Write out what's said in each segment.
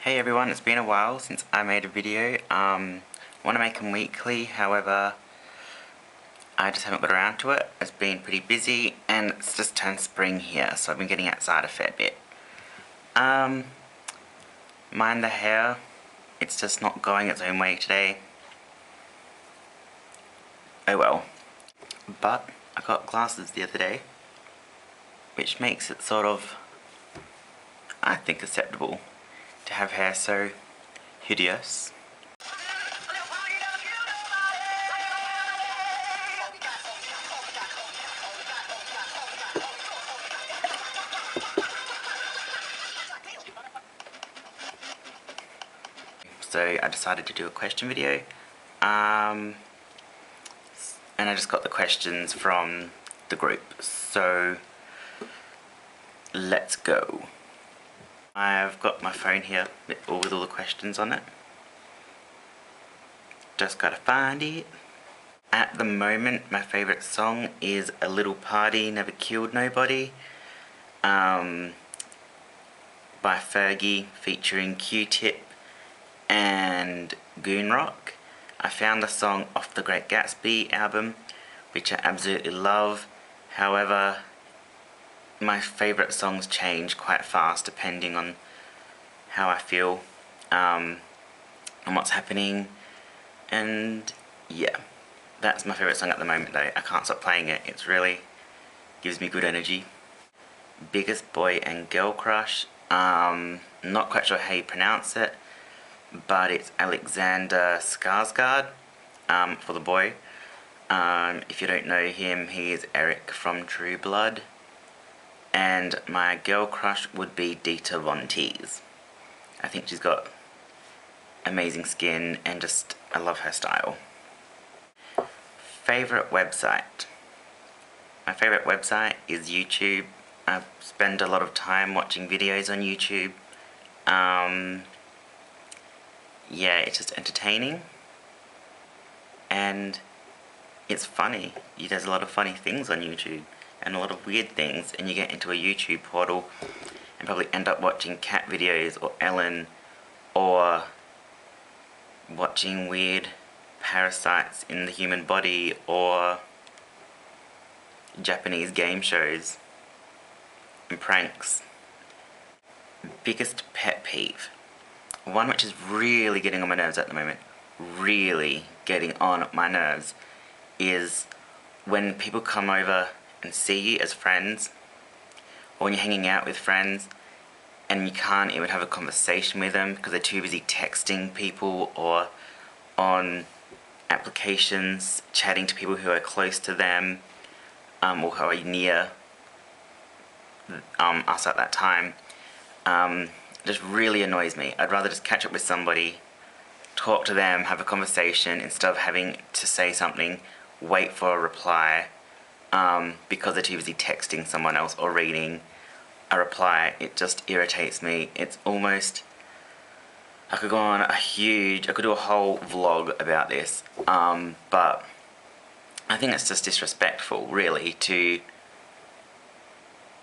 Hey everyone, it's been a while since I made a video. I want to make them weekly, however, I just haven't got around to it. It's been pretty busy and it's just turned spring here, so I've been getting outside a fair bit. Mind the hair, it's just not going its own way today. Oh well. But I got glasses the other day, which makes it sort of, I think, acceptable to have hair so hideous. So I decided to do a question video, and I just got the questions from the group, so let's go. I've got my phone here with all the questions on it. Just gotta find it. At the moment, my favourite song is A Little Party Never Killed Nobody, by Fergie featuring Q-Tip and Goon Rock. I found the song off the Great Gatsby album, which I absolutely love. However, my favourite songs change quite fast depending on how I feel and what's happening, and yeah, that's my favourite song at the moment though. I can't stop playing it, it's really gives me good energy. Biggest boy and girl crush, not quite sure how you pronounce it, but it's Alexander Skarsgård for the boy. If you don't know him, he is Eric from True Blood. And my girl crush would be Dita Von Teese. I think she's got amazing skin and just, I love her style. Favourite website? My favourite website is YouTube. I spend a lot of time watching videos on YouTube. Yeah, it's just entertaining and it's funny. There's a lot of funny things on YouTube and a lot of weird things, and you get into a YouTube portal and probably end up watching cat videos or Ellen or watching weird parasites in the human body or Japanese game shows and pranks. Biggest pet peeve. One which is really getting on my nerves at the moment, really getting on my nerves, is when people come over and see you as friends, or when you're hanging out with friends and you can't even have a conversation with them because they're too busy texting people or on applications chatting to people who are close to them or who are near us at that time. Just really annoys me. I'd rather just catch up with somebody, talk to them, have a conversation instead of having to say something, wait for a reply because they're too busy texting someone else or reading a reply. It just irritates me. It's almost, I could go on I could do a whole vlog about this, but I think it's just disrespectful really to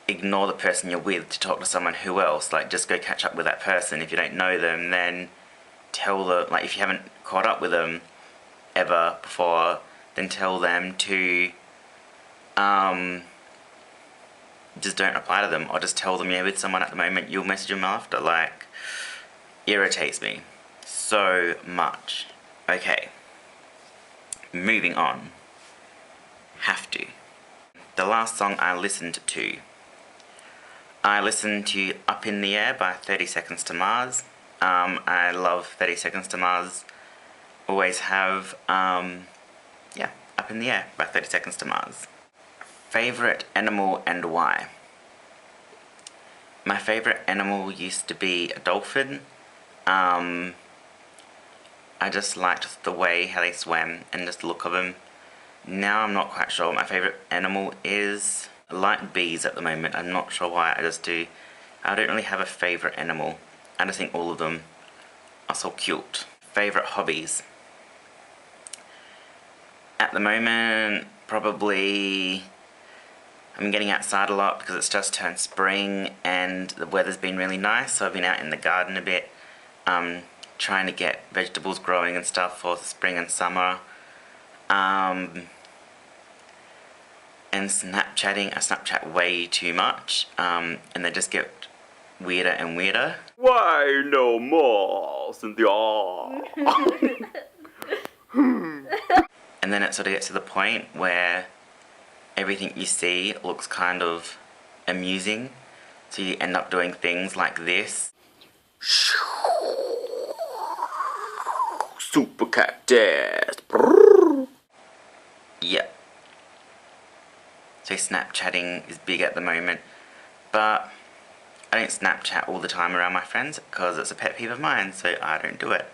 ignore the person you're with to talk to someone who else. Like, just go catch up with that person. If you don't know them, then tell them, like, if you haven't caught up with them ever before, then tell them to just don't reply to them, or just tell them you're with someone at the moment, you'll message them after. Like, irritates me so much. Okay, moving on. Have to. The last song I listened to Up in the Air by 30 Seconds to Mars. I love 30 Seconds to Mars, always have. Yeah, Up in the Air by 30 Seconds to Mars. Favourite animal and why? My favourite animal used to be a dolphin. I just liked the way how they swam and just the look of them. Now I'm not quite sure what my favourite animal is. I like bees at the moment. I'm not sure why. I don't really have a favourite animal. I just think all of them are so cute. Favourite hobbies? At the moment, probably I'm getting outside a lot because it's just turned spring and the weather's been really nice, so I've been out in the garden a bit. trying to get vegetables growing and stuff for spring and summer. And Snapchatting. I Snapchat way too much, and they just get weirder and weirder. Why no more, Cynthia? And then it sort of gets to the point where everything you see looks kind of amusing, so you end up doing things like this. Super cactus. Yep. So Snapchatting is big at the moment, but I don't Snapchat all the time around my friends because it's a pet peeve of mine, so I don't do it.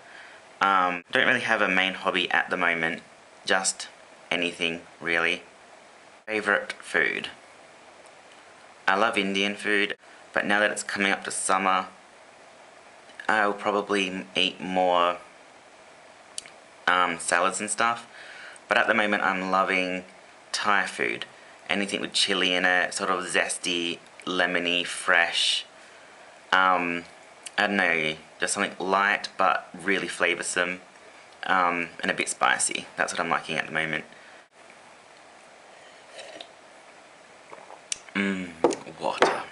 Don't really have a main hobby at the moment, just anything really. Favourite food. I love Indian food, but now that it's coming up to summer, I'll probably eat more salads and stuff. But at the moment I'm loving Thai food. Anything with chili in it, sort of zesty, lemony, fresh. I don't know, just something light but really flavoursome, and a bit spicy. That's what I'm liking at the moment. Water.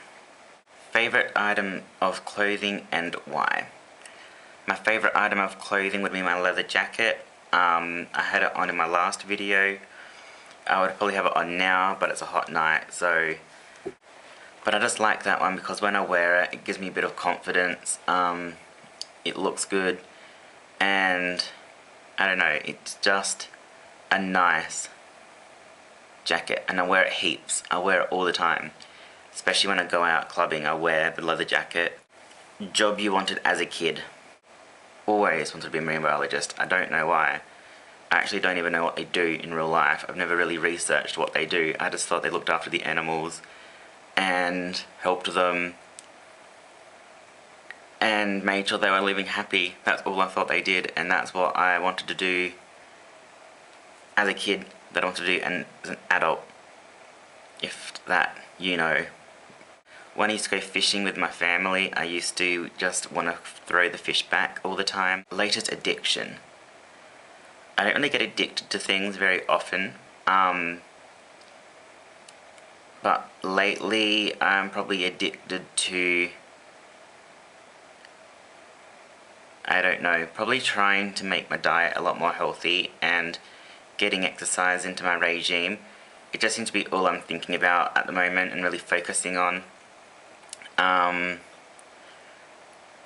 Favourite item of clothing and why? My favourite item of clothing would be my leather jacket. I had it on in my last video. I would probably have it on now, but it's a hot night, so... But I just like that one because when I wear it, it gives me a bit of confidence. It looks good, and I don't know, it's just a nice jacket, and I wear it heaps. I wear it all the time, especially when I go out clubbing. I wear the leather jacket. Job you wanted as a kid. Always wanted to be a marine biologist. I don't know why. I actually don't even know what they do in real life. I've never really researched what they do. I just thought they looked after the animals and helped them and made sure they were living happy. That's all I thought they did, and that's what I wanted to do as a kid, that I wanted to do and as an adult, if that, you know. When I used to go fishing with my family, I used to just want to throw the fish back all the time. Latest addiction. I don't really get addicted to things very often, but lately I'm probably addicted to, I don't know, probably trying to make my diet a lot more healthy and getting exercise into my regime. It just seems to be all I'm thinking about at the moment and really focusing on.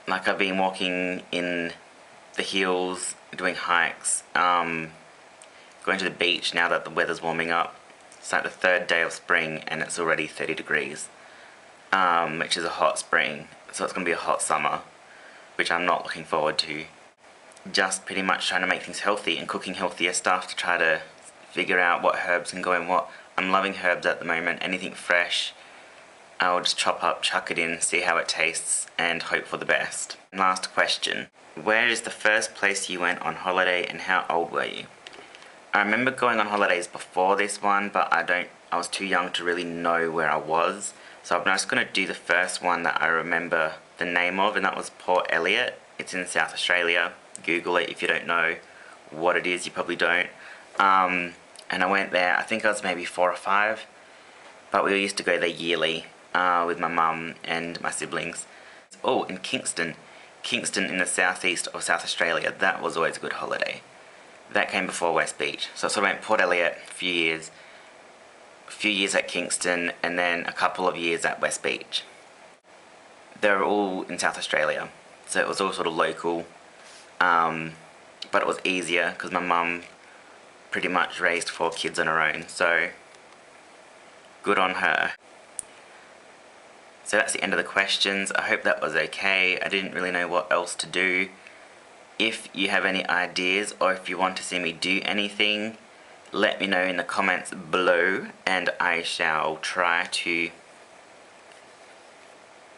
Like I've been walking in the hills, doing hikes, going to the beach now that the weather's warming up. It's like the third day of spring and it's already 30 degrees, which is a hot spring, so it's going to be a hot summer, which I'm not looking forward to. Just pretty much trying to make things healthy and cooking healthier stuff to try to figure out what herbs can go in what. I'm loving herbs at the moment, anything fresh. I'll just chop up, chuck it in, see how it tastes, and hope for the best. Last question. Where is the first place you went on holiday and how old were you? I remember going on holidays before this one, but I was too young to really know where I was. So I'm just going to do the first one that I remember the name of, and that was Port Elliot. It's in South Australia. Google it if you don't know what it is, you probably don't. And I went there, I think I was maybe 4 or 5, but we used to go there yearly with my mum and my siblings. Oh, in Kingston in the southeast of South Australia, that was always a good holiday. That came before West Beach. So I sort of went Port Elliot a few years at Kingston, and then a couple of years at West Beach. They're all in South Australia, so it was all sort of local, but it was easier because my mum pretty much raised 4 kids on her own, so good on her. So that's the end of the questions. I hope that was okay. I didn't really know what else to do. If you have any ideas or if you want to see me do anything, let me know in the comments below and I shall try to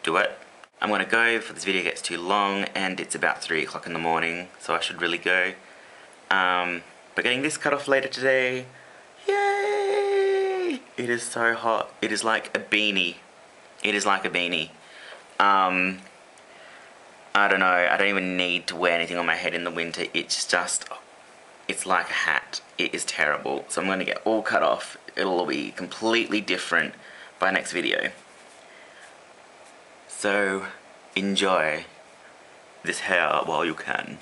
do it. I'm going to go before this video gets too long, and it's about 3 o'clock in the morning, so I should really go. But getting this cut off later today, yay! It is so hot. It is like a beanie. It is like a beanie. I'm I don't know, I don't even need to wear anything on my head in the winter. It's like a hat. It is terrible. So I'm going to get all cut off. It'll be completely different by next video. So enjoy this hair while you can.